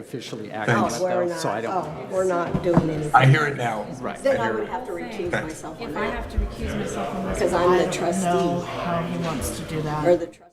officially acting Oh, with we're those, not, so I don't. oh, we're not doing anything. I hear it now. Right. Then I would have to recuse Okay. myself on If I that, have to recuse myself from this, because I'm I the don't know trustee, how he wants to do that. or the trustee.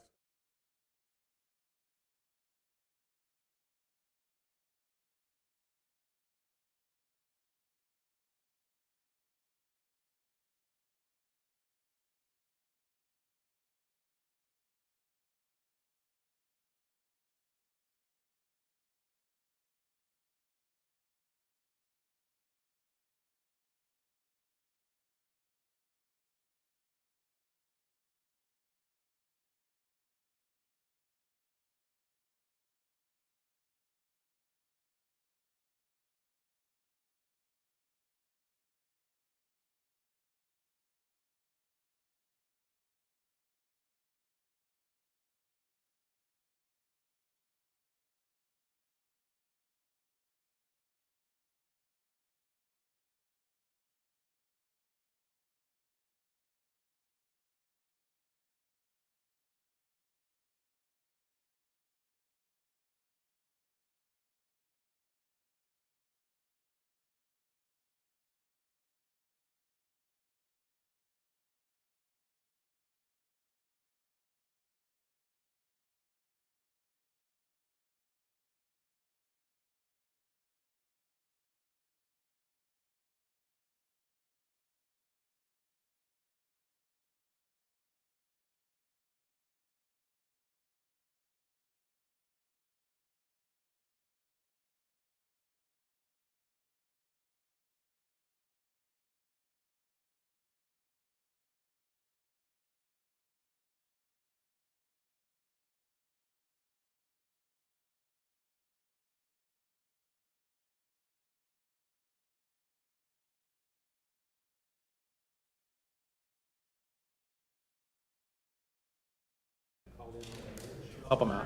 Help them out.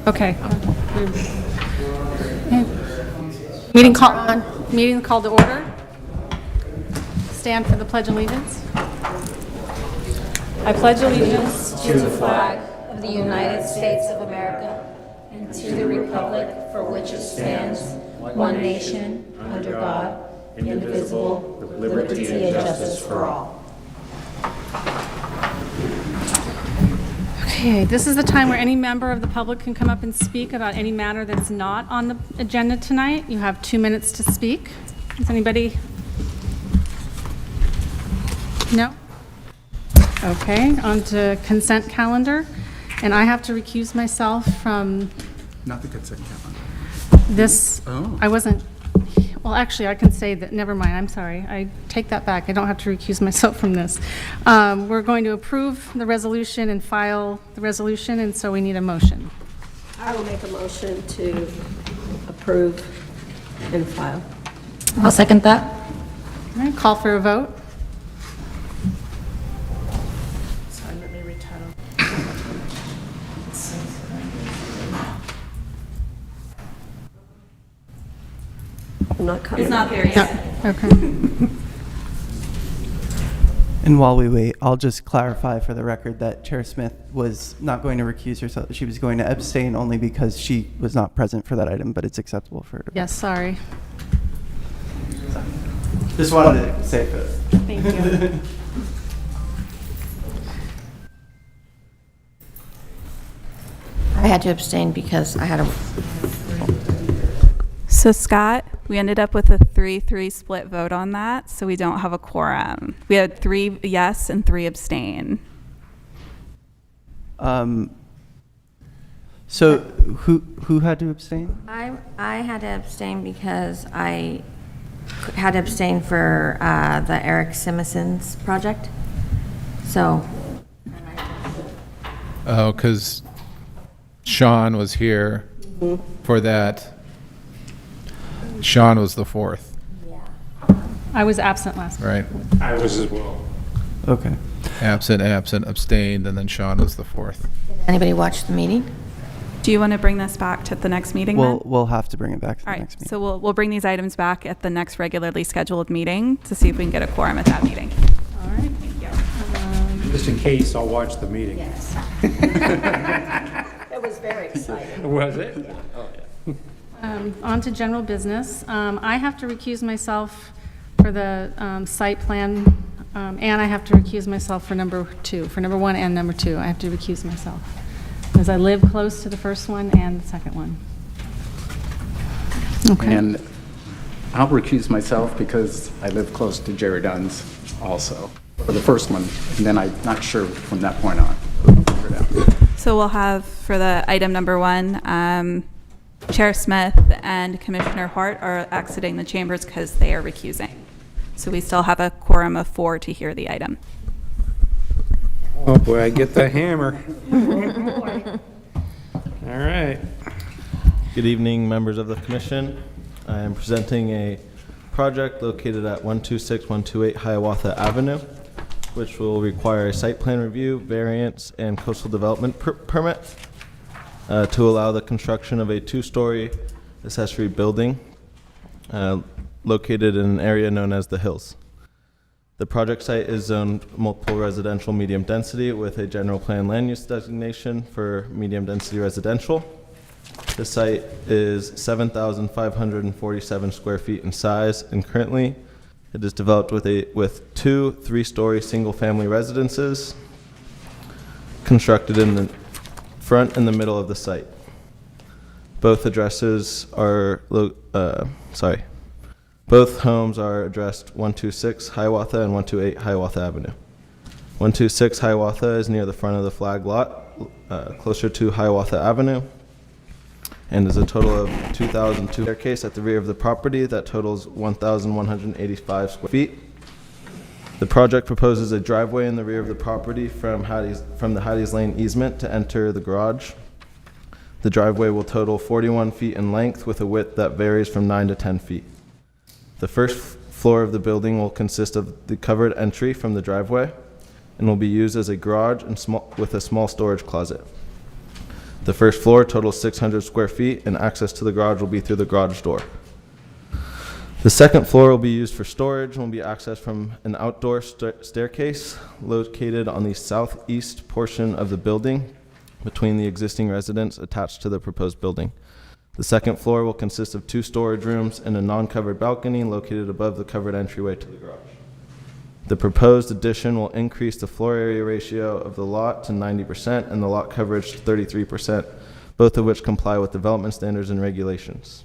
Okay. Meeting called to order. Stand for the Pledge of Allegiance. I pledge allegiance to the flag of the United States of America and to the republic for which it stands, one nation, under God, indivisible, with liberty and justice for all. Okay, this is the time where any member of the public can come up and speak about any matter that's not on the agenda tonight. You have 2 minutes to speak. Does anybody? No? Okay, on to consent calendar. And I have to recuse myself from Not the consent calendar. this. Oh. I wasn't, well, actually, I can say that, never mind, I'm sorry. I take that back. I don't have to recuse myself from this. We're going to approve the resolution and file the resolution, and so we need a motion. I will make a motion to approve and file. I'll second that. All right, call for a vote. Sorry, let me retitle. I'm not coming. It's not there yet. Okay. And while we wait, I'll just clarify for the record that Chair Smith was not going to recuse herself. She was going to abstain only because she was not present for that item, but it's acceptable for her to. Yes, sorry. Just wanted to say it. Thank you. I had to abstain because I had a... So Scott, we ended up with a 3-3 split vote on that, so we don't have a quorum. We had 3 yes and 3 abstain. So who had to abstain? I had to abstain because I had to abstain for the Eric Simmonson's project. So, Oh, because Sean was here for that. Sean was the fourth, I was absent last week. right? I was as well. Okay. Absent, abstained, and then Sean was the fourth. anybody watch the meeting? Do you want to bring this back to the next meeting then? We'll have to bring it back to All the right, next meeting. so we'll bring these items back at the next regularly scheduled meeting to see if we can get a quorum at that meeting. All right. Thank you. Just in case, I'll watch the meeting. Yes. It was very exciting. Was it? Oh, yeah. On to general business. I have to recuse myself for the site plan, and I have to recuse myself for number 2, for number 1 and number 2. I have to recuse myself, because I live close to the first one and the second one. Okay. And I'll recuse myself because I live close to Jerry Dunn's also, for the first one, and then I'm not sure from that point on. We'll figure it out. So we'll have for the item number 1, Chair Smith and Commissioner Hart are exiting the chambers because they are recusing. So we still have a quorum of 4 to hear the item. Oh, boy, I get the hammer. All right. Good evening, members of the commission. I am presenting a project located at 126 128 Hiawatha Avenue, which will require a site plan review, variance, and coastal development permit to allow the construction of a 2-story accessory building located in an area known as the Hills. The project site is zoned multiple residential medium density with a general plan land use designation for medium density residential. The site is 7,547 square feet in size, and currently it is developed with 2 3-story single-family residences constructed in the front and the middle of the site. Both addresses are, both homes are addressed 126 Hiawatha and 128 Hiawatha Avenue. 126 Hiawatha is near the front of the flag lot, closer to Hiawatha Avenue, and is a total of 2,200 staircase at the rear of the property that totals 1,185 square feet. The project proposes a driveway in the rear of the property from the Hattie's Lane easement to enter the garage. The driveway will total 41 feet in length with a width that varies from 9 to 10 feet. The first floor of the building will consist of the covered entry from the driveway and will be used as a garage and with a small storage closet. The first floor totals 600 square feet, and access to the garage will be through the garage door. The second floor will be used for storage and will be accessed from an outdoor staircase located on the southeast portion of the building between the existing residence attached to the proposed building. The second floor will consist of 2 storage rooms and a non-covered balcony located above the covered entryway to the garage. The proposed addition will increase the floor area ratio of the lot to 90% and the lot coverage to 33%, both of which comply with development standards and regulations.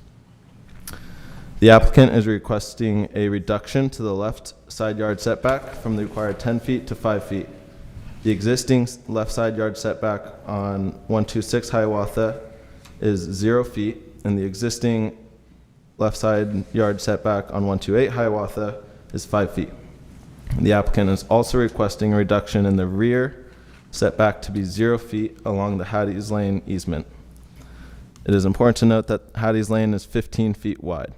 The applicant is requesting a reduction to the left side yard setback from the required 10 feet to 5 feet. The existing left side yard setback on 126 Hiawatha is 0 feet, and the existing left side yard setback on 128 Hiawatha is 5 feet. The applicant is also requesting a reduction in the rear setback to be 0 feet along the Hattie's Lane easement. It is important to note that Hattie's Lane is 15 feet wide.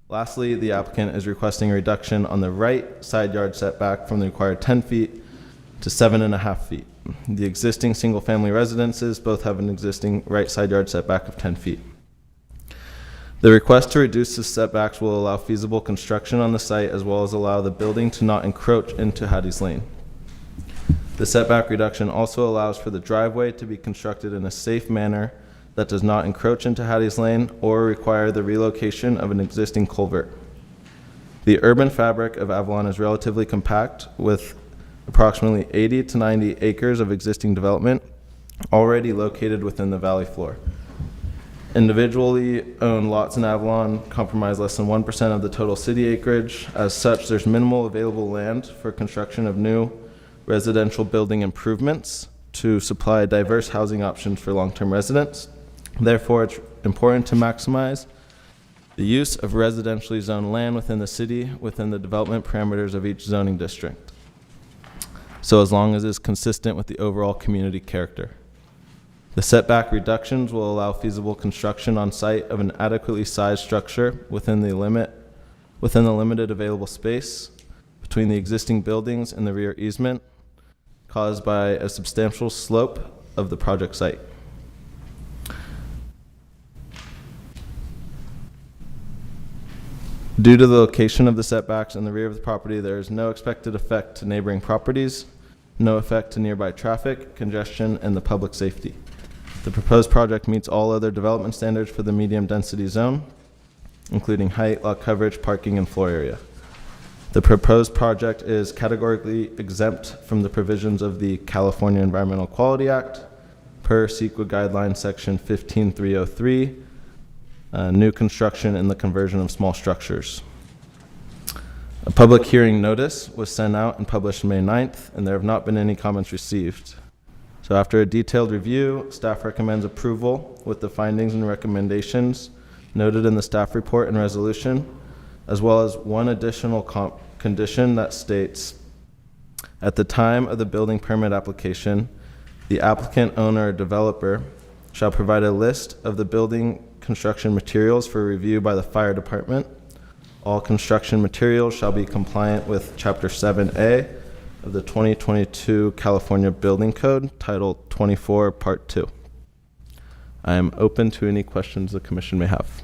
Lastly, the applicant is requesting a reduction on the right side yard setback from the required 10 feet to 7.5 feet. The existing single-family residences both have an existing right side yard setback of 10 feet. The request to reduce the setbacks will allow feasible construction on the site as well as allow the building to not encroach into Hattie's Lane. The setback reduction also allows for the driveway to be constructed in a safe manner that does not encroach into Hattie's Lane or require the relocation of an existing culvert. The urban fabric of Avalon is relatively compact with approximately 80 to 90 acres of existing development already located within the valley floor. Individually owned lots in Avalon comprise less than 1% of the total city acreage. As such, there's minimal available land for construction of new residential building improvements to supply diverse housing options for long-term residents. Therefore, it's important to maximize the use of residentially zoned land within the city within the development parameters of each zoning district, so as long as it's consistent with the overall community character. The setback reductions will allow feasible construction on site of an adequately sized structure within the limited available space between the existing buildings and the rear easement caused by a substantial slope of the project site. Due to the location of the setbacks in the rear of the property, there is no expected effect to neighboring properties, no effect to nearby traffic, congestion, and the public safety. The proposed project meets all other development standards for the medium-density zone, including height, lot coverage, parking, and floor area. The proposed project is categorically exempt from the provisions of the California Environmental Quality Act per CEQA Guidelines Section 15303, new construction and the conversion of small structures. A public hearing notice was sent out and published May 9th, and there have not been any comments received. So after a detailed review, staff recommends approval with the findings and recommendations noted in the staff report and resolution, as well as one additional condition that states, at the time of the building permit application, the applicant, owner, or developer shall provide a list of the building construction materials for review by the fire department. All construction materials shall be compliant with Chapter 7A of the 2022 California Building Code, Title 24, Part 2. I am open to any questions the commission may have.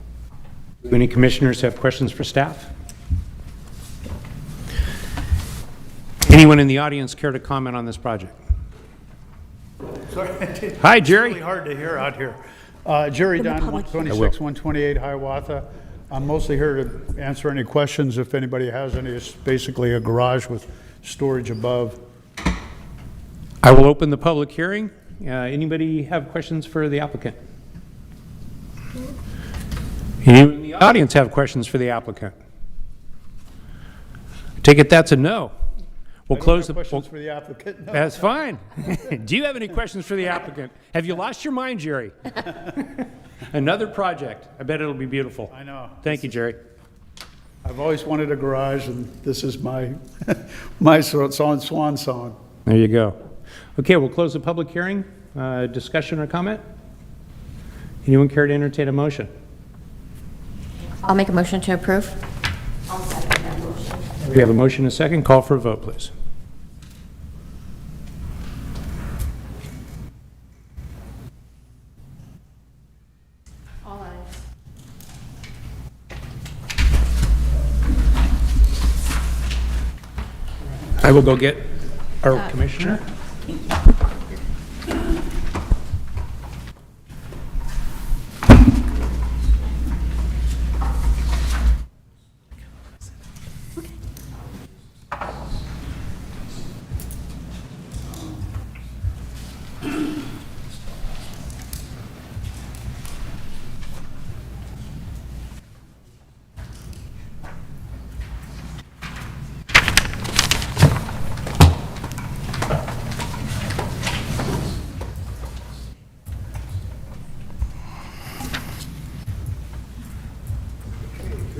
Do any commissioners have questions for staff? Anyone in the audience care to comment on this project? Sorry. Hi, Jerry. It's really hard to hear out here. Jerry Dunn, 126, 128 Hiawatha. I'm mostly here to answer any questions if anybody has any. It's basically a garage with storage above. I will open the public hearing. Anybody have questions for the applicant? Anyone in the audience have questions for the applicant? Take it that's a no. We'll close the questions for the applicant. No. That's fine. Do you have any questions for the applicant? Have you lost your mind, Jerry? Another project. I bet it'll be beautiful. I know. Thank you, Jerry. I've always wanted a garage, and this is my my swan song. There you go. Okay, we'll close the public hearing. Discussion or comment? Anyone care to entertain a motion? I'll make a motion to approve. We have a motion and a second. Call for a vote, please. All ayes. I will go get our commissioner.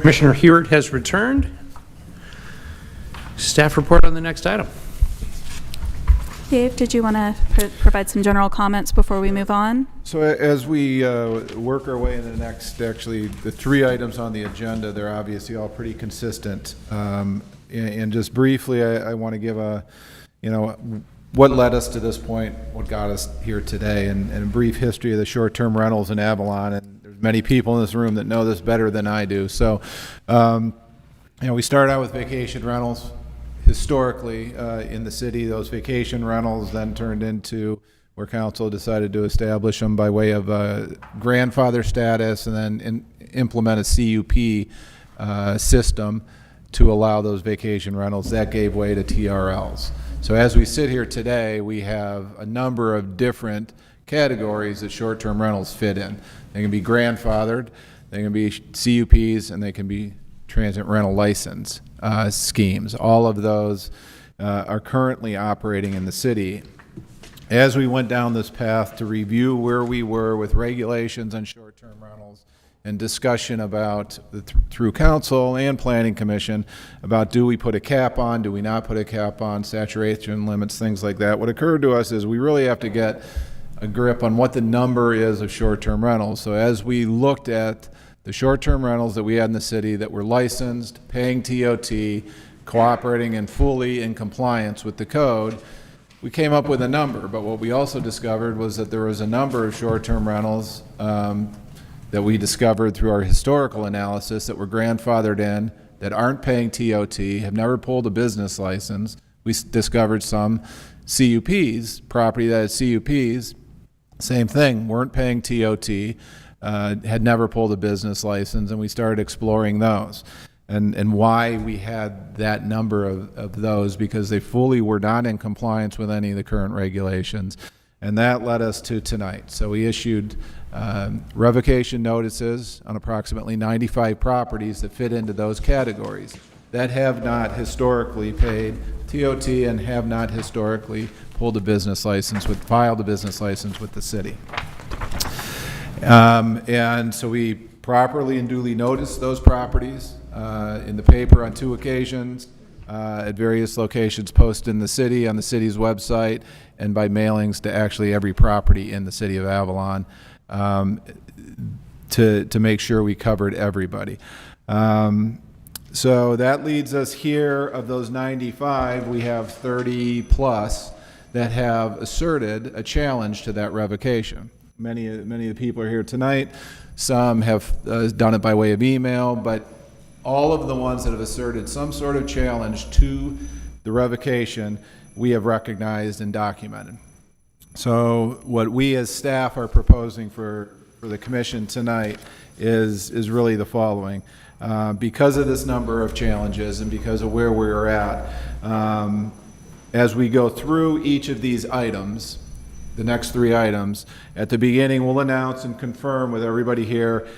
Commissioner Hewitt has returned. Staff report on the next item. Dave, did you want to provide some general comments before we move on? So as we work our way into the next, actually, the three items on the agenda, they're obviously all pretty consistent. And just briefly, I want to give a, what led us to this point, what got us here today, and a brief history of the short-term rentals in Avalon. And there's many people in this room that know this better than I do. So, we started out with vacation rentals. Historically, in the city, those vacation rentals then turned into where council decided to establish them by way of grandfather status and then implement a CUP system to allow those vacation rentals. That gave way to TRLs. So as we sit here today, we have a number of different categories that short-term rentals fit in. They can be grandfathered, they can be CUPs, and they can be transient rental license schemes. All of those are currently operating in the city. As we went down this path to review where we were with regulations on short-term rentals and discussion about, through council and planning commission, about do we put a cap on, do we not put a cap on, saturation limits, things like that, what occurred to us is we really have to get a grip on what the number is of short-term rentals. So as we looked at the short-term rentals that we had in the city that were licensed, paying TOT, cooperating and fully in compliance with the code, we came up with a number. But what we also discovered was that there was a number of short-term rentals that we discovered through our historical analysis that were grandfathered in, that aren't paying TOT, have never pulled a business license. We discovered some CUPs, property that had CUPs, same thing, weren't paying TOT, had never pulled a business license, and we started exploring those. And why we had that number of those, because they fully were not in compliance with any of the current regulations. And that led us to tonight. So we issued revocation notices on approximately 95 properties that fit into those categories that have not historically paid TOT and have not historically pulled a business license filed a business license with the city. And so we properly and duly noticed those properties in the paper on 2 occasions, at various locations posted in the city, on the city's website, and by mailings to actually every property in the city of Avalon, to make sure we covered everybody. So that leads us here. Of those 95, we have 30 plus that have asserted a challenge to that revocation. Many of the people are here tonight. Some have done it by way of email, but all of the ones that have asserted some sort of challenge to the revocation, we have recognized and documented. So what we as staff are proposing for the commission tonight is really the following. Because of this number of challenges and because of where we're at, as we go through each of these items, the next 3 items, at the beginning we'll announce and confirm with everybody here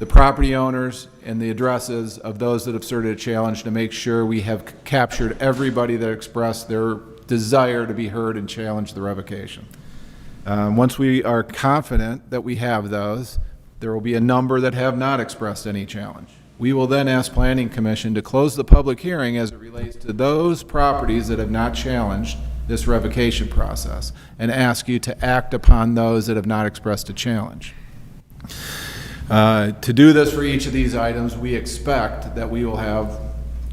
the property owners and the addresses of those that have asserted a challenge to make sure we have captured everybody that expressed their desire to be heard and challenge the revocation. Once we are confident that we have those, there will be a number that have not expressed any challenge. We will then ask Planning Commission to close the public hearing as it relates to those properties that have not challenged this revocation process and ask you to act upon those that have not expressed a challenge. To do this for each of these items, we expect that we will have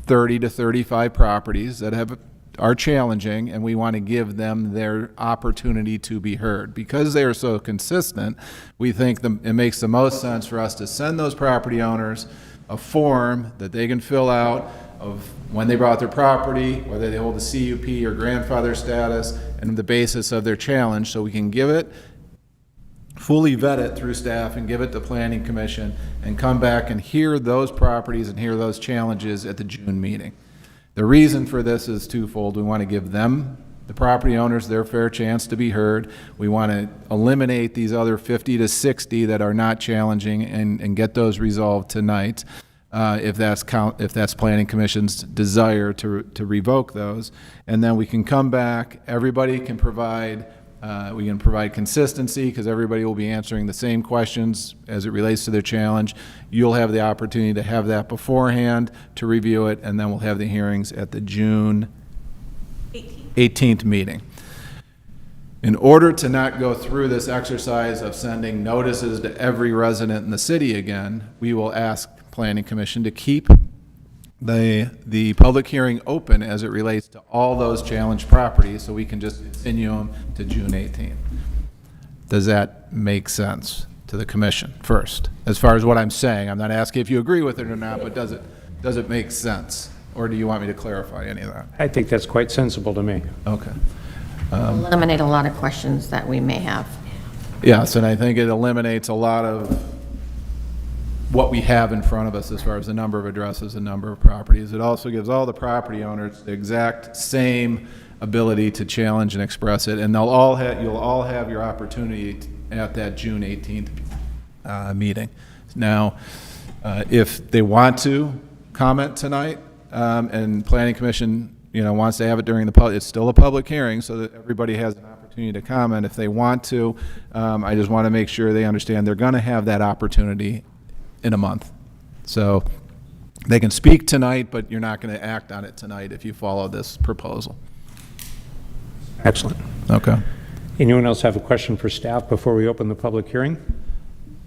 30 to 35 properties that are challenging, and we want to give them their opportunity to be heard. Because they are so consistent, we think it makes the most sense for us to send those property owners a form that they can fill out of when they brought their property, whether they hold a CUP or grandfather status, and the basis of their challenge, so we can give it, fully vet it through staff and give it to Planning Commission and come back and hear those properties and hear those challenges at the June meeting. The reason for this is twofold. We want to give them, the property owners, their fair chance to be heard. We want to eliminate these other 50 to 60 that are not challenging and get those resolved tonight, if that's Planning Commission's desire to revoke those. And then we can come back, everybody can provide we can provide consistency because everybody will be answering the same questions as it relates to their challenge. You'll have the opportunity to have that beforehand to review it, and then we'll have the hearings at the June 18th meeting. In order to not go through this exercise of sending notices to every resident in the city again, we will ask Planning Commission to keep the public hearing open as it relates to all those challenged properties, so we can just continue them to June 18th. Does that make sense to the commission first? As far as what I'm saying, I'm not asking if you agree with it or not, but does it make sense? Or do you want me to clarify any of that? I think that's quite sensible to me. Okay. Eliminate a lot of questions that we may have. Yes, and I think it eliminates a lot of what we have in front of us as far as the number of addresses and number of properties. It also gives all the property owners the exact same ability to challenge and express it, and you'll all have your opportunity at that June 18th meeting. Now, if they want to comment tonight, and Planning Commission wants to have it during it's still a public hearing, so that everybody has an opportunity to comment if they want to. I just want to make sure they understand they're going to have that opportunity in a month. So they can speak tonight, but you're not going to act on it tonight if you follow this proposal. Excellent. Okay. Anyone else have a question for staff before we open the public hearing?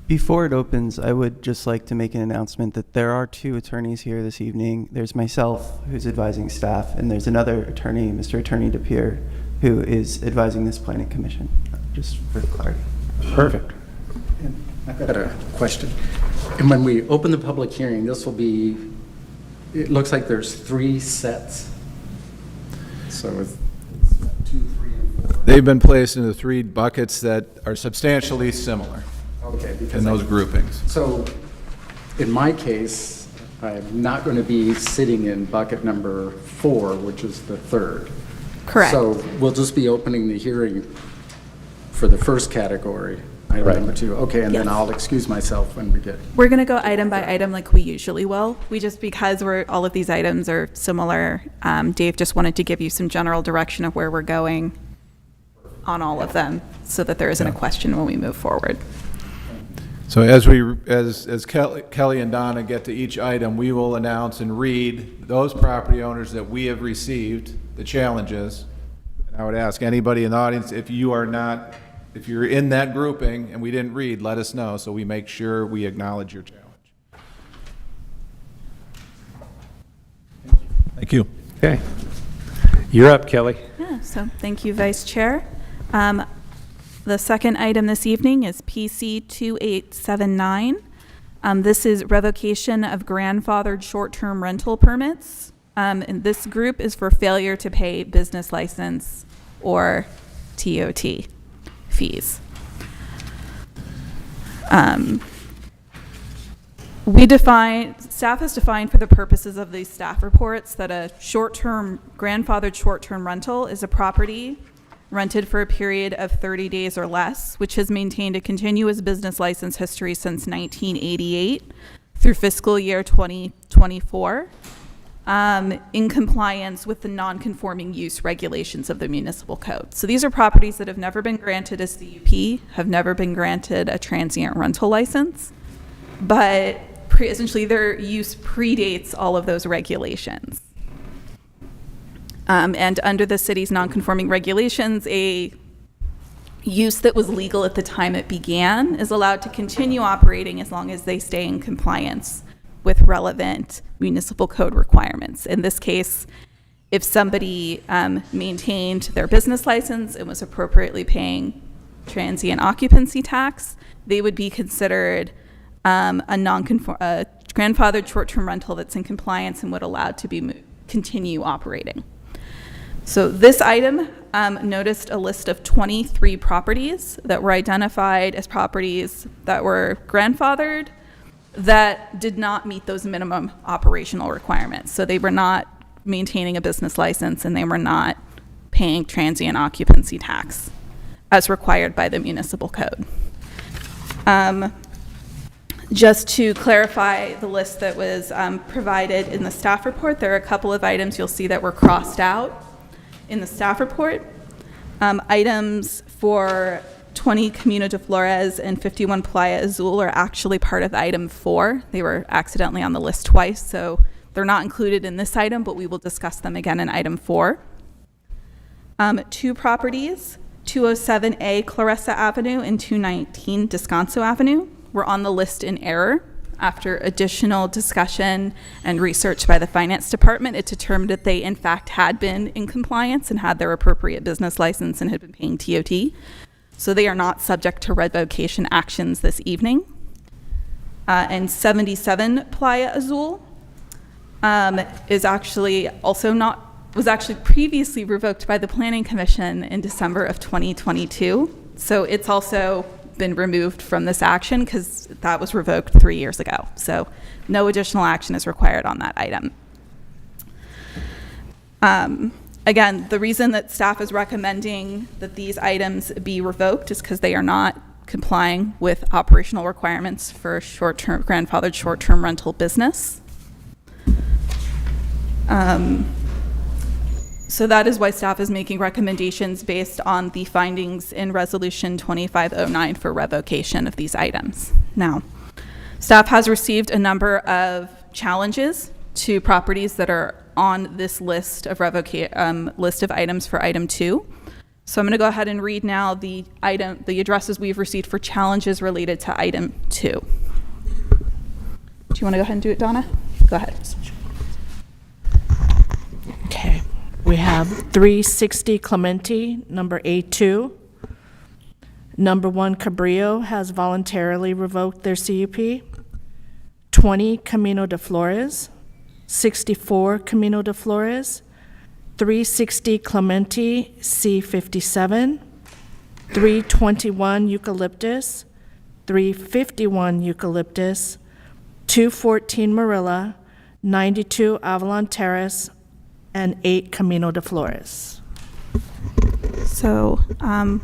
Before it opens, I would just like to make an announcement that there are 2 attorneys here this evening. There's myself, who's advising staff, and there's another attorney, Mr. Attorney DePere, who is advising this Planning Commission, just for clarity. Perfect. I've got a question. And when we open the public hearing, this will be it looks like there's 3 sets. So it's 2, 3, and 4. They've been placed into 3 buckets that are substantially similar Okay. in those groupings. So in my case, I'm not going to be sitting in bucket number 4, which is the 3rd. Correct. So we'll just be opening the hearing for the first category, item Right. number 2. Okay, and then Yes. I'll excuse myself when we get. We're going to go item by item like we usually will. We just, because all of these items are similar, Dave just wanted to give you some general direction of where we're going on all of them so that there isn't a question when we move forward. So as Kelly and Donna get to each item, we will announce and read those property owners that we have received the challenges. And I would ask anybody in the audience, if you're in that grouping and we didn't read, let us know so we make sure we acknowledge your challenge. Thank you. Okay. You're up, Kelly. Yeah, so thank you, Vice Chair. The second item this evening is PC 2879. This is revocation of grandfathered short-term rental permits. And this group is for failure to pay business license or TOT fees. Staff has defined for the purposes of these staff reports that a grandfathered short-term rental is a property rented for a period of 30 days or less, which has maintained a continuous business license history since 1988 through fiscal year 2024, in compliance with the non-conforming use regulations of the municipal code. So these are properties that have never been granted a CUP, have never been granted a transient rental license, but essentially their use predates all of those regulations. And under the city's non-conforming regulations, a use that was legal at the time it began is allowed to continue operating as long as they stay in compliance with relevant municipal code requirements. In this case, if somebody maintained their business license and was appropriately paying transient occupancy tax, they would be considered a grandfathered short-term rental that's in compliance and would allow to continue operating. So this item noticed a list of 23 properties that were identified as properties that were grandfathered that did not meet those minimum operational requirements. So they were not maintaining a business license and they were not paying transient occupancy tax as required by the municipal code. Just to clarify the list that was provided in the staff report, there are a couple of items you'll see that were crossed out in the staff report. Items for 20 Camino de Flores and 51 Playa Azul are actually part of item 4. They were accidentally on the list twice, so they're not included in this item, but we will discuss them again in item 4. 2 properties, 207A Clarissa Avenue and 219 Descanso Avenue, were on the list in error. After additional discussion and research by the finance department, it determined that they in fact had been in compliance and had their appropriate business license and had been paying TOT. So they are not subject to revocation actions this evening. And 77 Playa Azul was actually previously revoked by the Planning Commission in December of 2022. So it's also been removed from this action because that was revoked 3 years ago. So no additional action is required on that item. Again, the reason that staff is recommending that these items be revoked is because they are not complying with operational requirements for grandfathered short-term rental business. So that is why staff is making recommendations based on the findings in Resolution 2509 for revocation of these items. Now, staff has received a number of challenges to properties that are on this list of items for item 2. So I'm going to go ahead and read now the addresses we've received for challenges related to item 2. Do you want to go ahead and do it, Donna? Go ahead. Okay. We have 360 Clementi, number A2. Number 1 Cabrillo has voluntarily revoked their CUP. 20 Camino de Flores, 64 Camino de Flores, 360 Clemente C57, 321 Eucalyptus, 351 Eucalyptus, 214 Marilla, 92 Avalon Terrace, and 8 Camino de Flores. So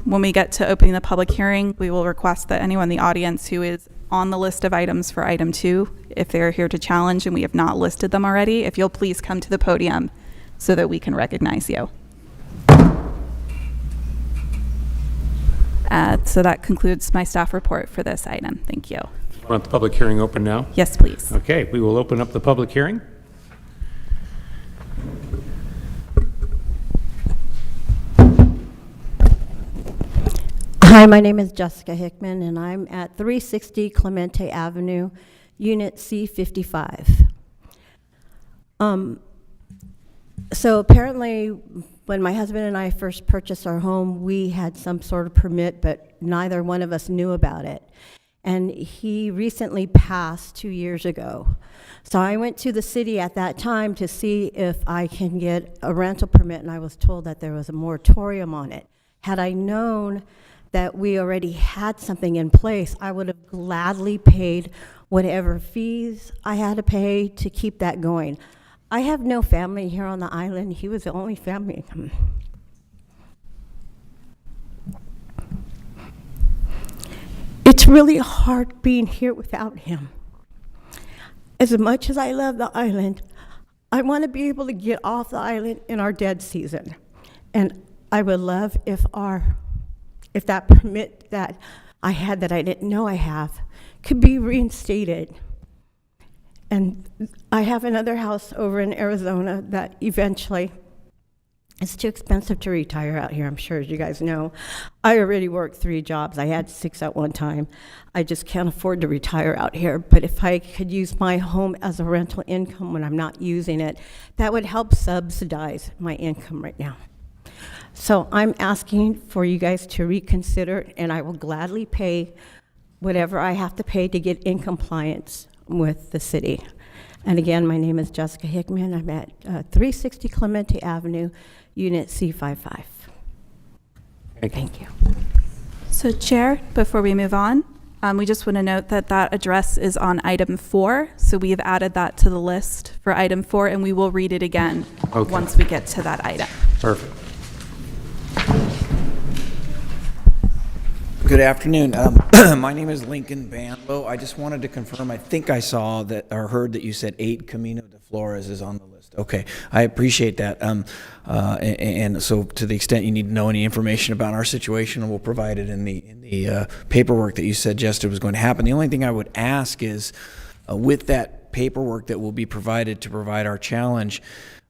when we get to opening the public hearing, we will request that anyone in the audience who is on the list of items for item 2, if they're here to challenge and we have not listed them already, if you'll please come to the podium so that we can recognize you. So that concludes my staff report for this item. Thank you. Want the public hearing open now? Yes, please. Okay, we will open up the public hearing. Hi, my name is Jessica Hickman, and I'm at 360 Clemente Avenue, Unit C55. So apparently, when my husband and I first purchased our home, we had some sort of permit, but neither one of us knew about it. And he recently passed 2 years ago. So I went to the city at that time to see if I can get a rental permit, and I was told that there was a moratorium on it. Had I known that we already had something in place, I would have gladly paid whatever fees I had to pay to keep that going. I have no family here on the island. He was the only family. It's really hard being here without him. As much as I love the island, I want to be able to get off the island in our dead season. And I would love if that permit that I had that I didn't know I have could be reinstated. And I have another house over in Arizona that eventually, it's too expensive to retire out here, I'm sure, as you guys know. I already worked 3 jobs. I had 6 at one time. I just can't afford to retire out here. But if I could use my home as a rental income when I'm not using it, that would help subsidize my income right now. So I'm asking for you guys to reconsider, and I will gladly pay whatever I have to pay to get in compliance with the city. And again, my name is Jessica Hickman. I'm at 360 Clemente Avenue, Unit C55. Thank you. So Chair, before we move on, we just want to note that that address is on item 4. So we have added that to the list for item 4, and we will read it again once we get to that item. Perfect. Good afternoon. My name is Lincoln Banlow. I just wanted to confirm, I think I saw that or heard that you said 8 Camino de Flores is on the list. Okay, I appreciate that. And so to the extent you need to know any information about our situation, we'll provide it in the paperwork that you suggested was going to happen. The only thing I would ask is with that paperwork that will be provided to provide our challenge,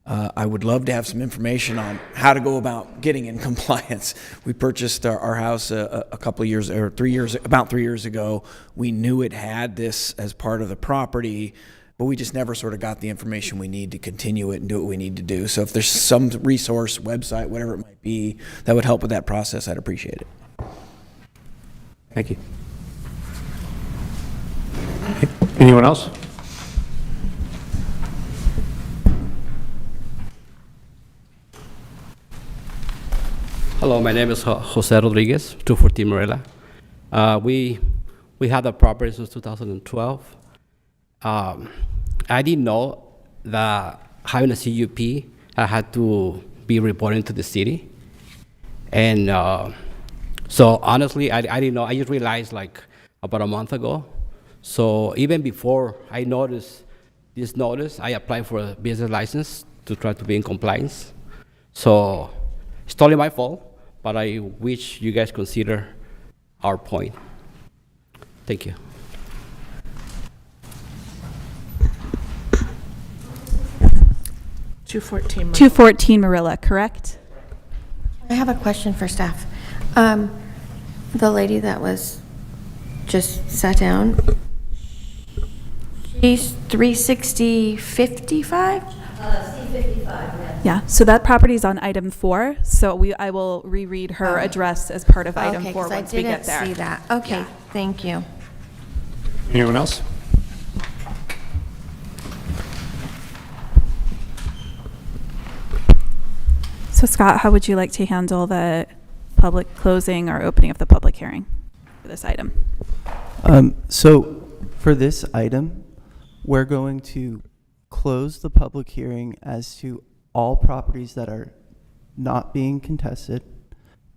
I would love to have some information on how to go about getting in compliance. We purchased our house a couple of years, or 3 years, about 3 years ago. We knew it had this as part of the property, but we just never sort of got the information we need to continue it and do what we need to do. So if there's some resource, website, whatever it might be, that would help with that process, I'd appreciate it. Thank you. Anyone else? Hello, my name is Jose Rodriguez, 214 Marilla. We had the property since 2012. I didn't know that having a CUP, I had to be reporting to the city. And so honestly, I didn't know. I just realized like about a month ago. So even before I noticed this notice, I applied for a business license to try to be in compliance. So it's totally my fault, but I wish you guys consider our point. Thank you. (214) 214 Marilla, correct? I have a question for staff. The lady that was just sat down, she's 360 55? C55, yes. Yeah, so that property is on item 4, so I will reread her address as part of item 4 once we get there. I didn't see that. Okay, thank you. Anyone else? So Scott, how would you like to handle the public closing or opening of the public hearing for this item? So for this item, we're going to close the public hearing as to all properties that are not being contested.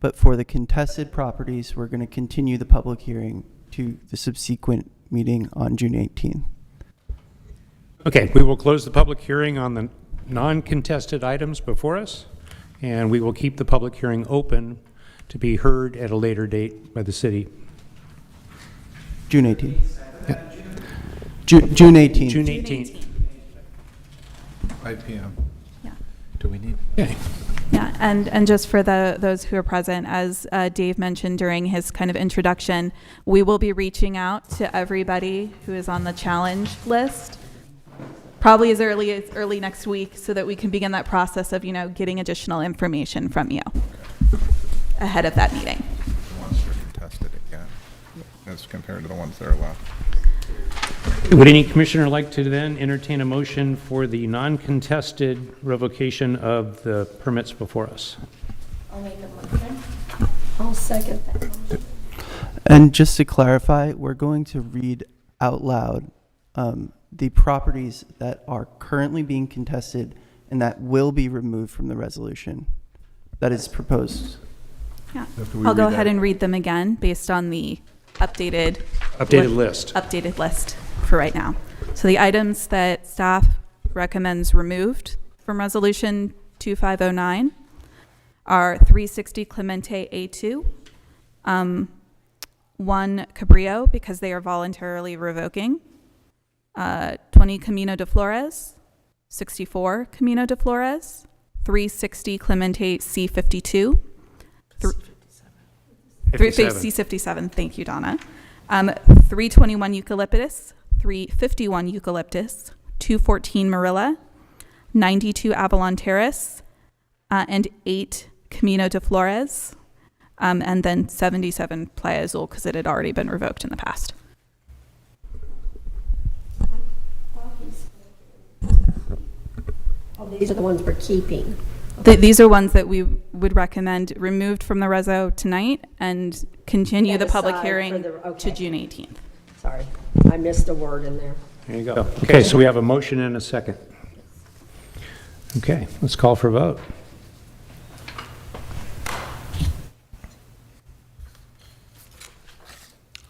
But for the contested properties, we're going to continue the public hearing to the subsequent meeting on June 18th. Okay, we will close the public hearing on the non-contested items before us, and we will keep the public hearing open to be heard at a later date by the city. June 18th. June 18th. June 18th. 5 p.m. Yeah. Do we need? Okay. Yeah, and just for those who are present, as Dave mentioned during his kind of introduction, we will be reaching out to everybody who is on the challenge list, probably as early next week, so that we can begin that process of, getting additional information from you ahead of that meeting. The ones that are contested again, as compared to the ones that are left. Would any commissioner like to then entertain a motion for the non-contested revocation of the permits before us? I'll make a motion. I'll second that motion. And just to clarify, we're going to read out loud the properties that are currently being contested and that will be removed from the resolution that is proposed. Yeah, I'll go ahead and read them again based on the updated list. Updated list for right now. So the items that staff recommends removed from Resolution 2509 are 360 Clemente A2, 1 Cabrillo, because they are voluntarily revoking, 20 Camino de Flores, 64 Camino de Flores, 360 Clemente C52, C57, thank you, Donna. 321 Eucalyptus, 351 Eucalyptus, 214 Marilla, 92 Avalon Terrace, and 8 Camino de Flores, and then 77 Playa Azul, because it had already been revoked in the past. Oh, these are the ones we're keeping. These are ones that we would recommend removed from the reso tonight and continue the public hearing to June 18th. Sorry, I missed a word in there. There you go. Okay, so we have a motion and a second. Okay, let's call for a vote.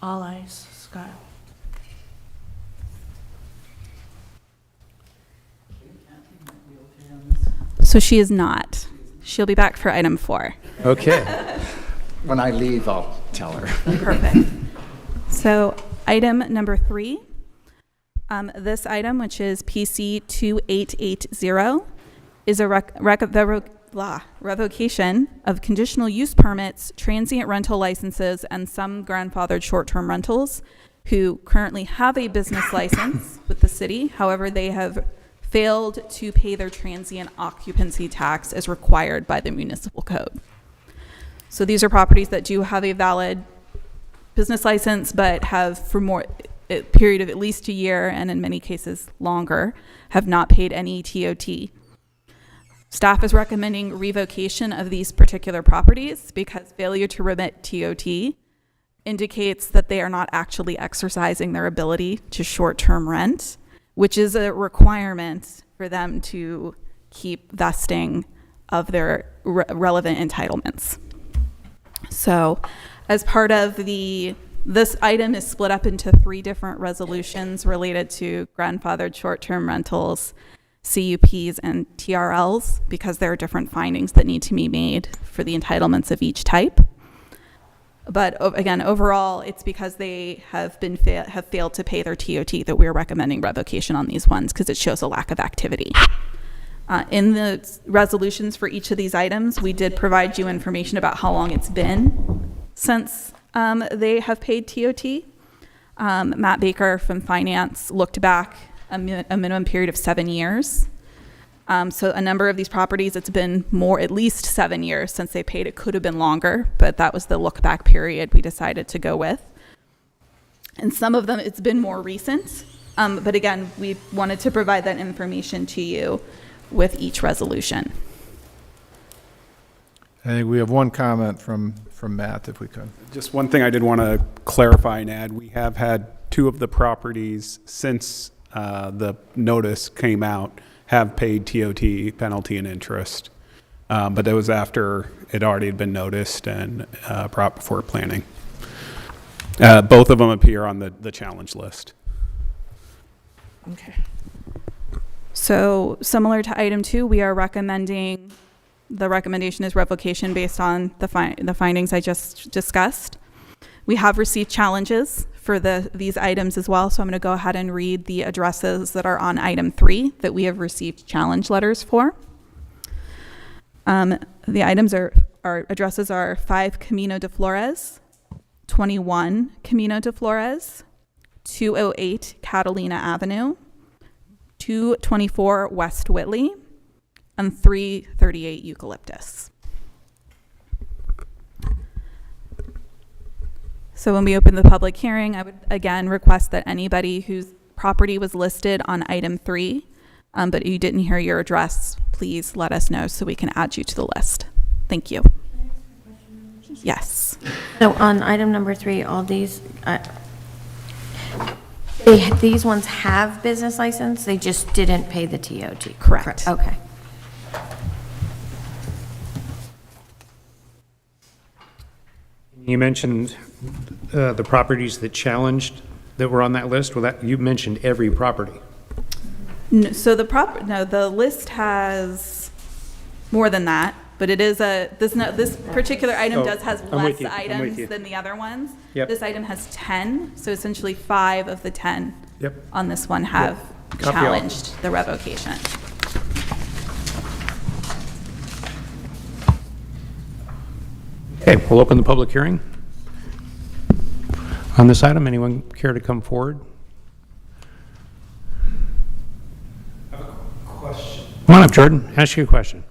All ayes, Scott. So she is not. She'll be back for item 4. Okay. When I leave, I'll tell her. Perfect. So item number 3, this item, which is PC 2880, is a revocation of conditional use permits, transient rental licenses, and some grandfathered short-term rentals who currently have a business license with the city. However, they have failed to pay their transient occupancy tax as required by the municipal code. So these are properties that do have a valid business license, but have for a period of at least a year, and in many cases longer, have not paid any TOT. Staff is recommending revocation of these particular properties because failure to remit TOT indicates that they are not actually exercising their ability to short-term rent, which is a requirement for them to keep vesting of their relevant entitlements. So as part of this item is split up into 3 different resolutions related to grandfathered short-term rentals, CUPs, and TRLs, because there are different findings that need to be made for the entitlements of each type. But again, overall, it's because they have failed to pay their TOT that we're recommending revocation on these ones, because it shows a lack of activity. In the resolutions for each of these items, we did provide you information about how long it's been since they have paid TOT. Matt Baker from Finance looked back a minimum period of 7 years. So a number of these properties, it's been at least 7 years since they paid. It could have been longer, but that was the look back period we decided to go with. And some of them, it's been more recent. But again, we wanted to provide that information to you with each resolution. I think we have one comment from Matt, if we could. Just one thing I did want to clarify and add. We have had 2 of the properties since the notice came out have paid TOT, penalty and interest. But that was after it already had been noticed and brought before planning. Both of them appear on the challenge list. Okay. So similar to item 2, we are recommending, the recommendation is revocation based on the findings I just discussed. We have received challenges for these items as well, so I'm going to go ahead and read the addresses that are on item 3 that we have received challenge letters for. The items our addresses are 5 Camino de Flores, 21 Camino de Flores, 208 Catalina Avenue, 224 West Whitley, and 338 Eucalyptus. So when we open the public hearing, I would again request that anybody whose property was listed on item 3, but you didn't hear your address, please let us know so we can add you to the list. Thank you. Yes. So on item number 3, all these, these ones have business license, they just didn't pay the TOT? Correct. Okay. You mentioned the properties that challenged that were on that list. Well, you mentioned every property. No, so the list has more than that, but it is this particular item has less items than the other ones. Yep. This item has 10, so essentially 5 of the 10 Yep. on this one have challenged the revocation. Okay, we'll open the public hearing on this item. Anyone care to come forward? I have a question. Come on up, Jordan. Ask you a question.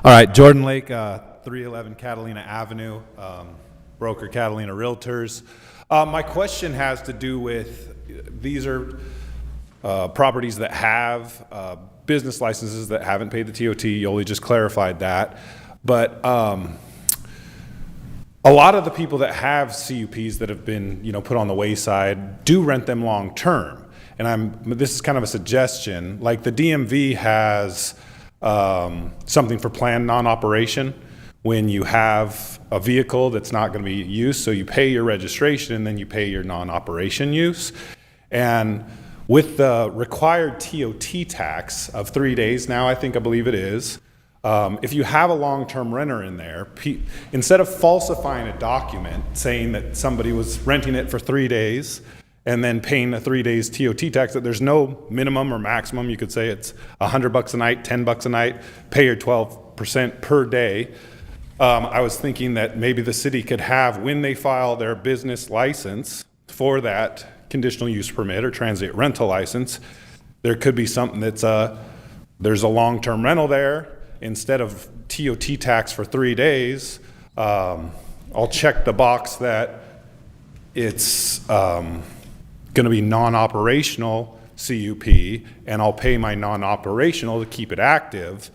All right, Jordan Lake, 311 Catalina Avenue, broker Catalina Realtors. My question has to do with, these are properties that have business licenses that haven't paid the TOT. Yoli just clarified that. But a lot of the people that have CUPs that have been, put on the wayside do rent them long term. And this is kind of a suggestion. Like the DMV has something for planned non-operation when you have a vehicle that's not going to be used. So you pay your registration and then you pay your non-operation use. And with the required TOT tax of 3 days now, I believe it is, if you have a long-term renter in there, instead of falsifying a document saying that somebody was renting it for 3 days and then paying a 3 days TOT tax, that there's no minimum or maximum, you could say it's $100 a night, $10 a night, pay your 12% per day. I was thinking that maybe the city could have, when they file their business license for that conditional use permit or transient rental license, there could be something that's there's a long-term rental there. Instead of TOT tax for 3 days, I'll check the box that it's going to be non-operational CUP, and I'll pay my non-operational to keep it active.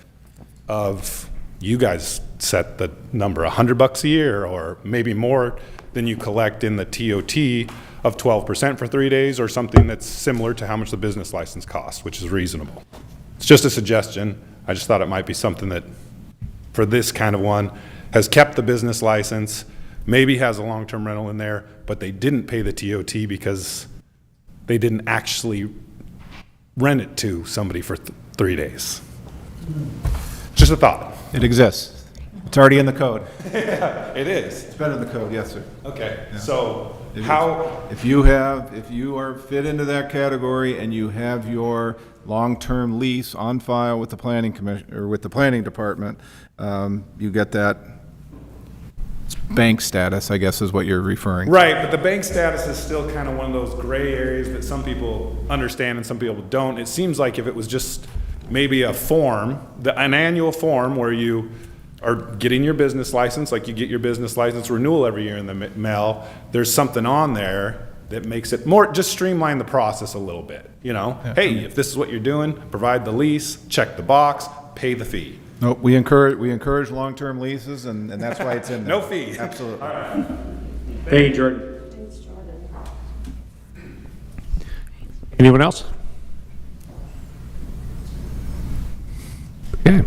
You guys set the number, $100 a year, or maybe more than you collect in the TOT of 12% for 3 days, or something that's similar to how much the business license costs, which is reasonable. It's just a suggestion. I just thought it might be something that, for this kind of one, has kept the business license, maybe has a long-term rental in there, but they didn't pay the TOT because they didn't actually rent it to somebody for 3 days. Just a thought. It exists. It's already in the code. Yeah, it is. It's been in the code, yes, sir. Okay, Yeah. so It how? If you are fit into that category and you have your long-term lease on file with the planning commission, or with the planning department, you get that bank status, I guess is what you're referring to. Right, but the bank status is still kind of one of those gray areas that some people understand and some people don't. It seems like if it was just maybe a form, an annual form where you are getting your business license, like you get your business license renewal every year in the mail, there's something on there that makes it more, just streamline the process a little bit, you know? Hey, if this is what you're doing, provide the lease, check the box, pay the fee. Nope, we encourage long-term leases, and that's why it's in there. No fee. Absolutely. Thank you, Jordan. Anyone else? Okay.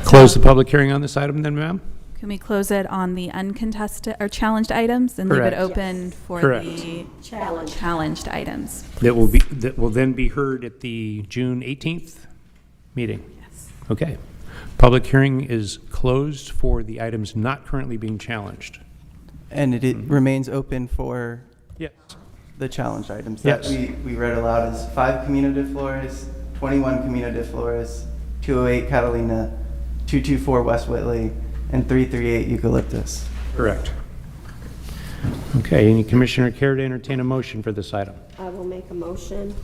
Close the public hearing on this item then, ma'am? Can we close it on the uncontested or challenged items and leave it Correct. open for Correct. the challenged items? That will then be heard at the June 18th meeting? Yes. Okay. Public hearing is closed for the items not currently being challenged. And it remains open for Yes. the challenged items Yes. that we read aloud as 5 Camino de Flores, 21 Camino de Flores, 208 Catalina, 224 West Whitley, and 338 Eucalyptus. Correct. Okay, any commissioner care to entertain a motion for this item? I will make a motion.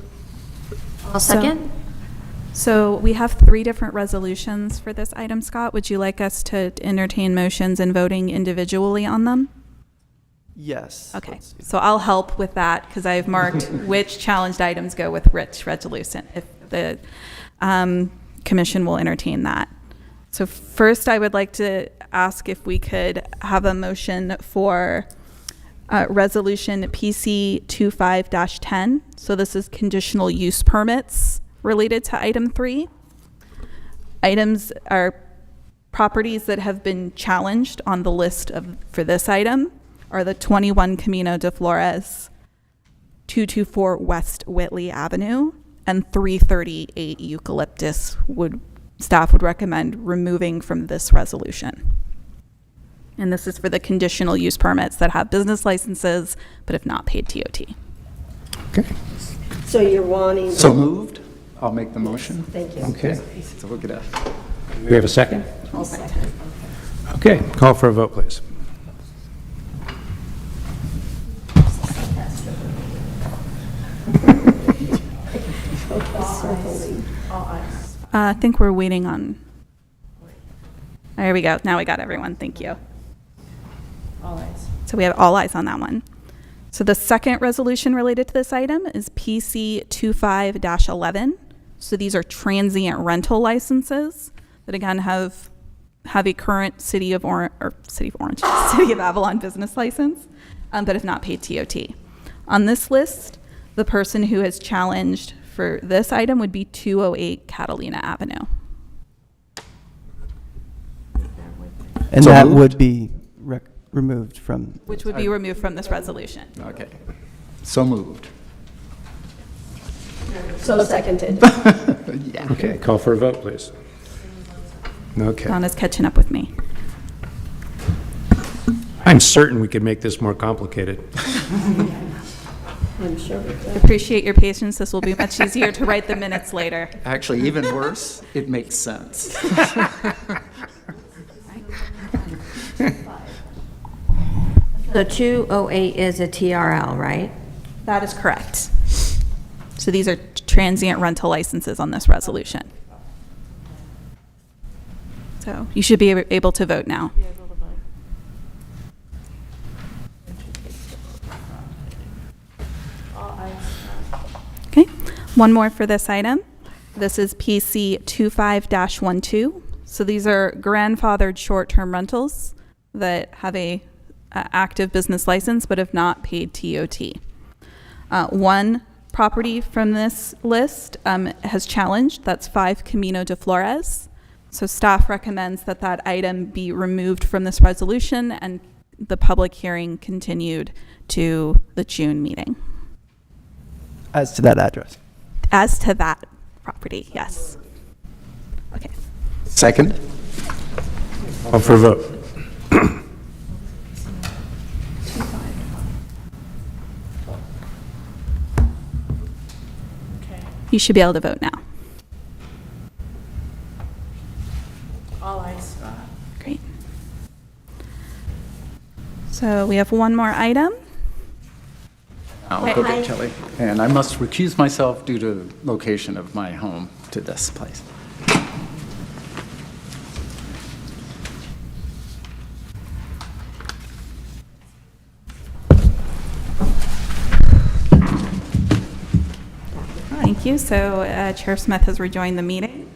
I'll second. So we have 3 different resolutions for this item, Scott. Would you like us to entertain motions and voting individually on them? Yes. Okay, so I'll help with that because I've marked which challenged items go with which resolution, if the commission will entertain that. So first, I would like to ask if we could have a motion for Resolution PC 25-10. So this is conditional use permits related to item 3. Items are properties that have been challenged on the list for this item are the 21 Camino de Flores, 224 West Whitley Avenue, and 338 Eucalyptus staff would recommend removing from this resolution. And this is for the conditional use permits that have business licenses but have not paid TOT. Okay. So you're wanting... So moved. I'll make the motion. Thank you. Okay. So we'll get a... We have a second? I'll second. Okay, call for a vote, please. I think we're waiting on... There we go. Now we got everyone. Thank you. All ayes. So we have all eyes on that one. So the second resolution related to this item is PC 25-11. So these are transient rental licenses that again have a current City of Avalon business license, but have not paid TOT. On this list, the person who has challenged for this item would be 208 Catalina Avenue. And So that moved? would be removed from... Which would be removed from this resolution. Okay. So moved. So seconded. Yeah. Okay, call for a vote, please. Okay. Donna's catching up with me. I'm certain we could make this more complicated. I'm sure we could. Appreciate your patience. This will be much easier to write the minutes later. Actually, even worse, it makes sense. The 208 is a TRL, right? That is correct. So these are transient rental licenses on this resolution. So you should be able to vote now. Okay, one more for this item. This is PC 25-12. So these are grandfathered short-term rentals that have a active business license but have not paid TOT. One property from this list has challenged. That's 5 Camino de Flores. So staff recommends that that item be removed from this resolution and the public hearing continued to the June meeting. As to that address. As to that property, yes. Okay. Second? Call for a vote. You should be able to vote now. All ayes. Great. So we have one more item. I'll go get Kelly. And I must recuse myself due to location of my home to this place. Thank you. So Chair Smith has rejoined the meeting.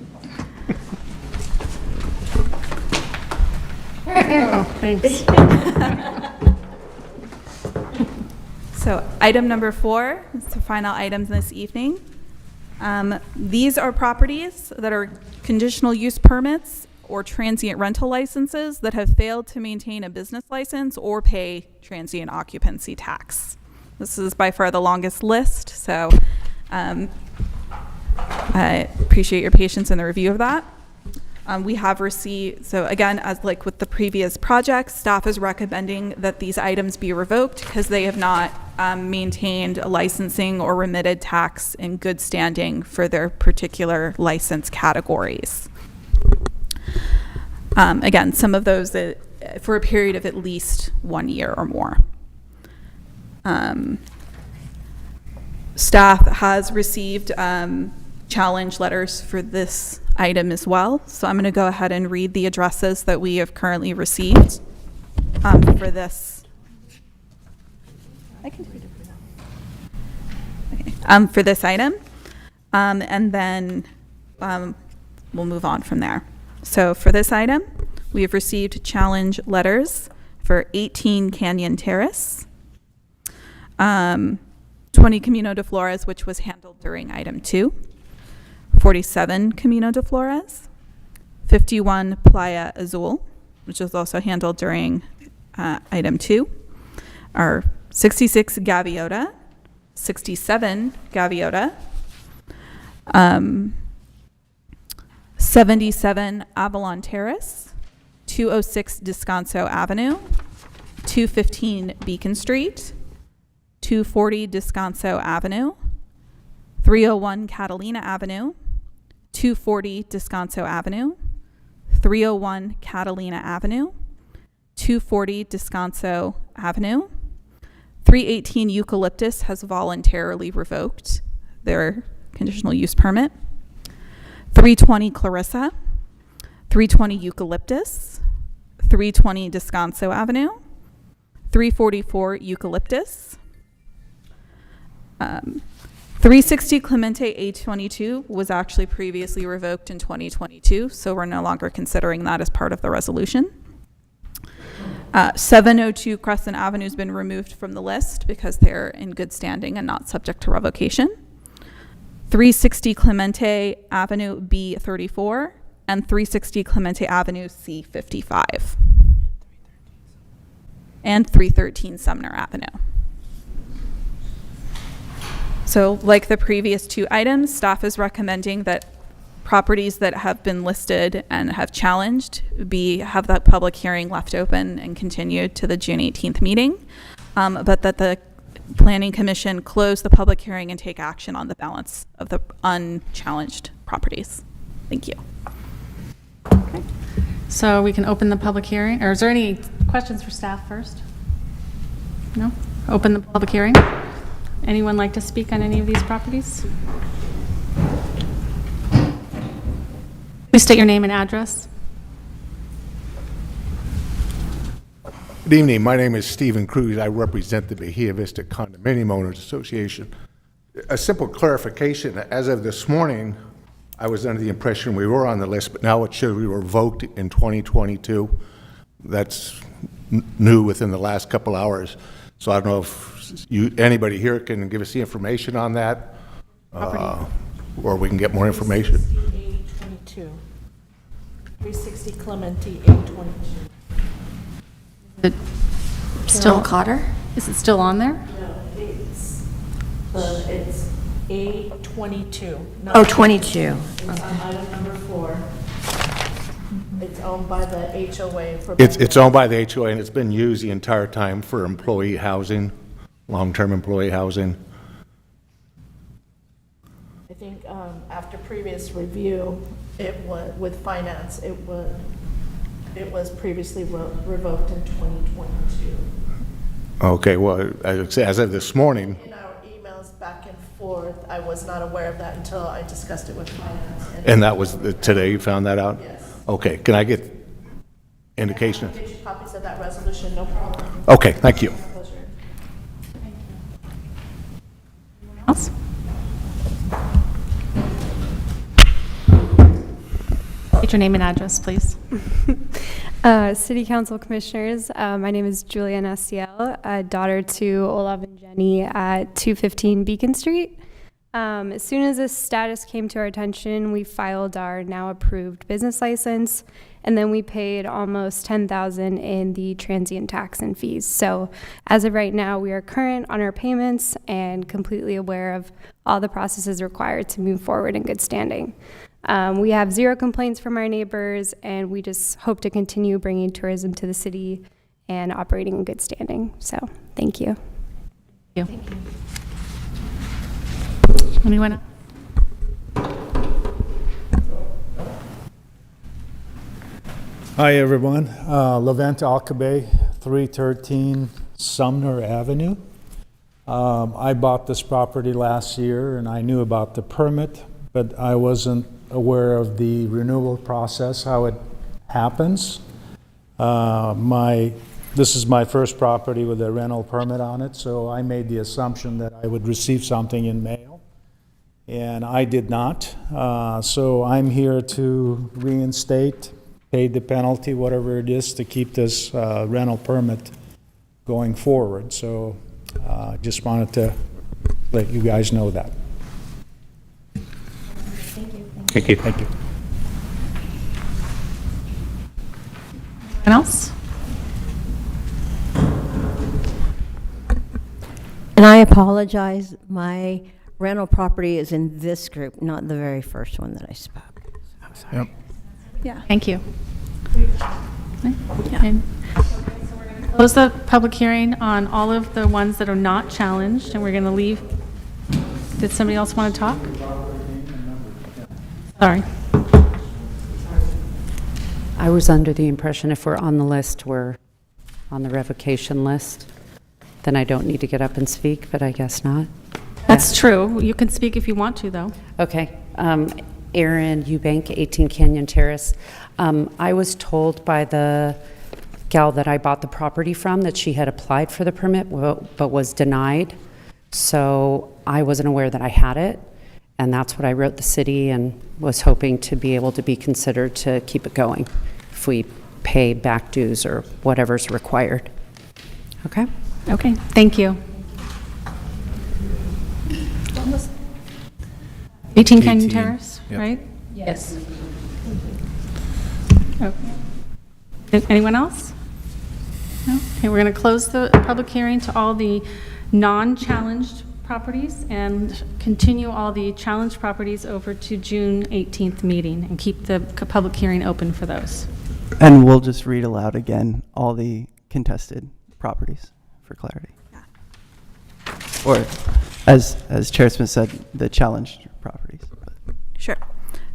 Oh, thanks. So item number 4 is the final items this evening. These are properties that are conditional use permits or transient rental licenses that have failed to maintain a business license or pay transient occupancy tax. This is by far the longest list, so I appreciate your patience in the review of that. We have received, so again, as like with the previous projects, staff is recommending that these items be revoked because they have not maintained a licensing or remitted tax in good standing for their particular license categories. Again, some of those for a period of at least 1 year or more. Staff has received challenge letters for this item as well. So I'm going to go ahead and read the addresses that we have currently received for this. I can do it for this item. And then we'll move on from there. So for this item, we have received challenge letters for 18 Canyon Terrace, 20 Camino de Flores, which was handled during item 2, 47 Camino de Flores, 51 Playa Azul, which was also handled during item 2, or 66 Gaviota, 67 Gaviota, 77 Avalon Terrace, 206 Descanso Avenue, 215 Beacon Street, 240 Descanso Avenue, 301 Catalina Avenue, 240 Descanso Avenue, 301 Catalina Avenue, 240 Descanso Avenue, 318 Eucalyptus has voluntarily revoked their conditional use permit, 320 Clarissa, 320 Eucalyptus, 320 Descanso Avenue, 344 Eucalyptus, 360 Clemente A22 was actually previously revoked in 2022, so we're no longer considering that as part of the resolution. 702 Crescent Avenue has been removed from the list because they're in good standing and not subject to revocation. 360 Clemente Avenue B34 and 360 Clemente Avenue C55. And 313 Sumner Avenue. So like the previous 2 items, staff is recommending that properties that have been listed and have challenged have that public hearing left open and continued to the June 18th meeting, but that the Planning Commission close the public hearing and take action on the balance of the unchallenged properties. Thank you. Okay. So we can open the public hearing, or is there any questions for staff first? No? Open the public hearing. Anyone like to speak on any of these properties? Please state your name and address. Good evening. My name is Stephen Cruz. I represent the Bahia Vista Condominium Owners Association. A simple clarification. As of this morning, I was under the impression we were on the list, but now it shows we were revoked in 2022. That's new within the last couple hours. So I don't know if anybody here can give us the information on that, or we can get more information. 360 Clemente A22. Is it still Cotter? Is it still on there? No, it's A22. Oh, 22. It's on item number 4. It's owned by the HOA. It's owned by the HOA, and it's been used the entire time for employee housing, long-term employee housing. I think after previous review, it was with finance. It was previously revoked in 2022. Okay, well, as of this morning. In our emails back and forth, I was not aware of that until I discussed it with finance. And that was today you found that out? Yes. Okay, can I get indication? I'll get you copies of that resolution, no problem. Okay, thank you. My pleasure. Else? State your name and address, please. City Council Commissioners, my name is Juliana Ciel, a daughter to Olav and Jenny at 215 Beacon Street. As soon as this status came to our attention, we filed our now approved business license, and then we paid almost $10,000 in the transient tax and fees. So as of right now, we are current on our payments and completely aware of all the processes required to move forward in good standing. We have 0 complaints from our neighbors, and we just hope to continue bringing tourism to the city and operating in good standing. So thank you. Thank you. Anyone else? Hi, everyone. Levent Alcabe, 313 Sumner Avenue. I bought this property last year, and I knew about the permit, but I wasn't aware of the renewal process, how it happens. This is my first property with a rental permit on it, so I made the assumption that I would receive something in mail, and I did not. So I'm here to reinstate, pay the penalty, whatever it is, to keep this rental permit going forward. So just wanted to let you guys know that. Thank you. Thank you. Anyone else? And I apologize, my rental property is in this group, not the very first one that I spoke. I'm sorry. Yep. Yeah. Thank you. And close the public hearing on all of the ones that are not challenged, and we're going to leave. Did somebody else want to talk? Sorry. I was under the impression if we're on the list, we're on the revocation list, then I don't need to get up and speak, but I guess not. That's true. You can speak if you want to, though. Okay. Erin Eubank, 18 Canyon Terrace. I was told by the gal that I bought the property from that she had applied for the permit but was denied. So I wasn't aware that I had it. And that's what I wrote the city and was hoping to be able to be considered to keep it going if we pay back dues or whatever's required. Okay? Okay, thank you. 18 Canyon Terrace, Yep. right? Yes. Okay. Anyone else? No? Okay, we're going to close the public hearing to all the non-challenged properties and continue all the challenged properties over to June 18th meeting and keep the public hearing open for those. And we'll just read aloud again all the contested properties for clarity. Or, as Chair Smith said, the challenged properties. Sure.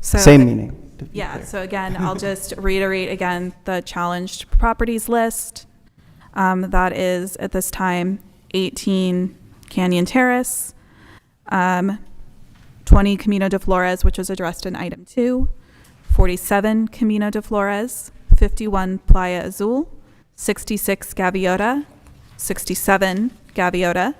So Same meaning. to be Yeah, clear. so again, I'll just reiterate again the challenged properties list. That is, at this time, 18 Canyon Terrace, 20 Camino de Flores, which was addressed in item 2, 47 Camino de Flores, 51 Playa Azul, 66 Gaviota, 67 Gaviota,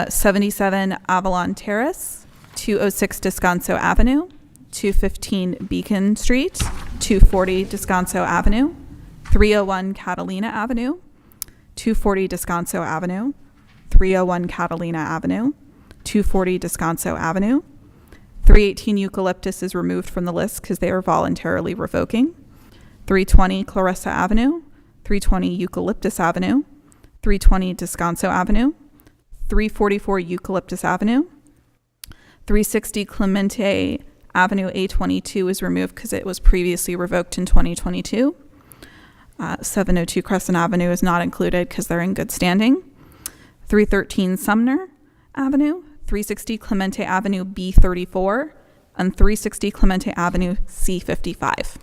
77 Avalon Terrace, 206 Descanso Avenue, 215 Beacon Street, 240 Descanso Avenue, 301 Catalina Avenue, 240 Descanso Avenue, 301 Catalina Avenue, 240 Descanso Avenue. 318 Eucalyptus is removed from the list because they are voluntarily revoking. 320 Clarissa Avenue, 320 Eucalyptus Avenue, 320 Descanso Avenue, 344 Eucalyptus Avenue, 360 Clemente Avenue A22 is removed because it was previously revoked in 2022. 702 Crescent Avenue is not included because they're in good standing. 313 Sumner Avenue, 360 Clemente Avenue B34, and 360 Clemente Avenue C55.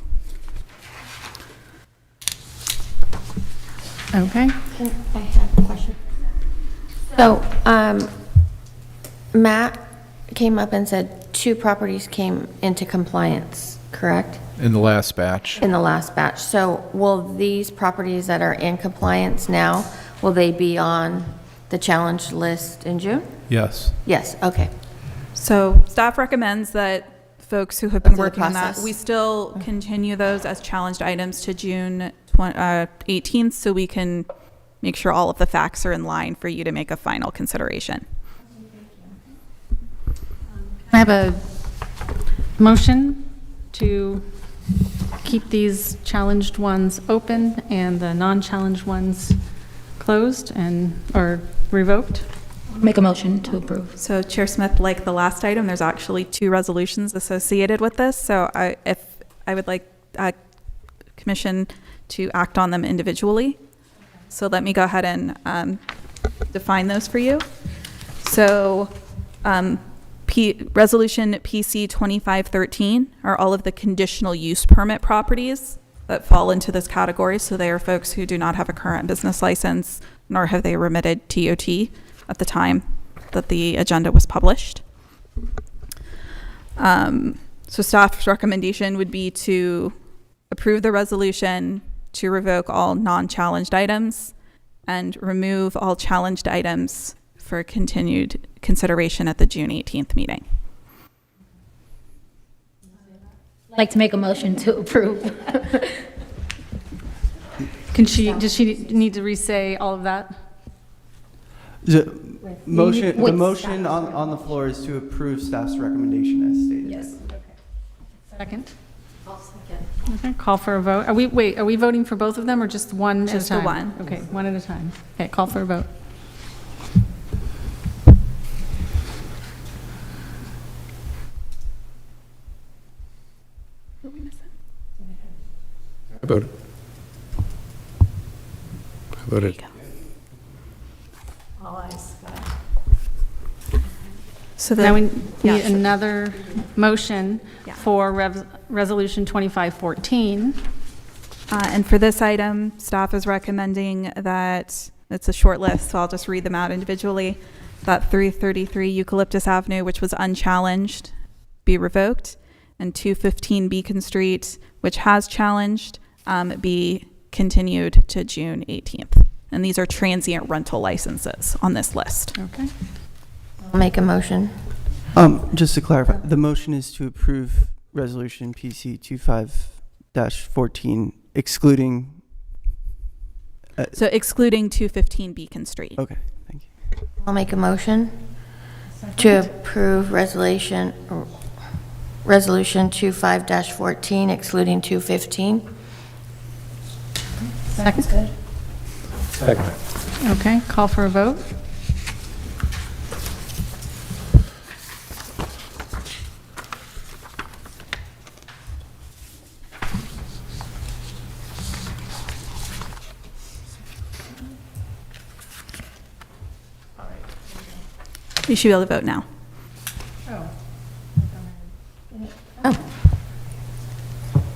Okay. I have a question. So, Matt came up and said 2 properties came into compliance, correct? In the last batch. In the last batch. So will these properties that are in compliance now, will they be on the challenge list in June? Yes. Yes, okay. So staff recommends that folks who have been Go through the working on that. process. We still continue those as challenged items to June 18th, so we can make sure all of the facts are in line for you to make a final consideration. I have a motion to keep these challenged ones open and the non-challenged ones closed or revoked. Make a motion to approve. So Chair Smith, like the last item, there's actually 2 resolutions associated with this. So I would like Commission to act on them individually. So let me go ahead and define those for you. So Resolution PC 2513 are all of the conditional use permit properties that fall into this category. So they are folks who do not have a current business license, nor have they remitted TOT at the time that the agenda was published. So staff's recommendation would be to approve the resolution to revoke all non-challenged items and remove all challenged items for continued consideration at the June 18th meeting. I'd like to make a motion to approve. Does she need to re-say all of that? The motion Wait, on the floor is to approve staff's recommendation as stated. Yes. Second? I'll second. Okay, call for a vote. Are we voting for both of them or just one at a Just the time? one. Okay, one at a time. Okay, call for a vote. I voted. I voted. All ayes. So Now we yeah, need another motion Yeah. for Resolution 2514. And for this item, staff is recommending that, it's a short list, so I'll just read them out individually, that 333 Eucalyptus Avenue, which was unchallenged, be revoked, and 215 Beacon Street, which has challenged, be continued to June 18th. And these are transient rental licenses on this list. Okay. I'll make a motion. Just to clarify, the motion is to approve resolution PC 25-14, excluding. So excluding 215 Beacon Street. Okay, thank you. I'll make a motion to approve resolution 25-14, excluding 215. Second? Second. Okay, call for a vote. You should be able to vote now. Oh.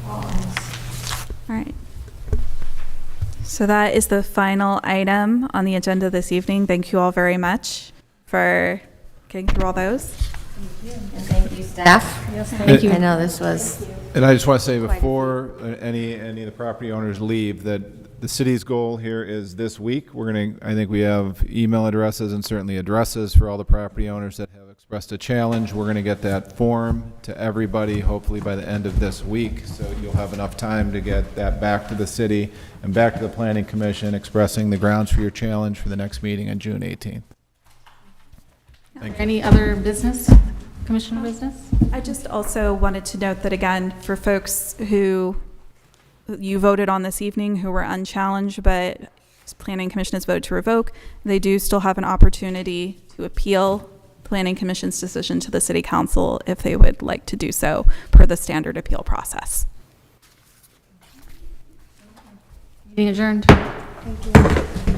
All right. So that is the final item on the agenda this evening. Thank you all very much for getting through all those. And thank you, staff. Thank you. I know this was. And I just want to say before any of the property owners leave that the city's goal here is this week. I think we have email addresses and certainly addresses for all the property owners that have expressed a challenge. We're going to get that form to everybody hopefully by the end of this week. So you'll have enough time to get that back to the city and back to the Planning Commission expressing the grounds for your challenge for the next meeting on June 18th. Thank you. Any other business, Commissioner business? I just also wanted to note that again, for folks who you voted on this evening who were unchallenged, but Planning Commission has voted to revoke, they do still have an opportunity to appeal Planning Commission's decision to the City Council if they would like to do so per the standard appeal process. Meeting adjourned. Thank you.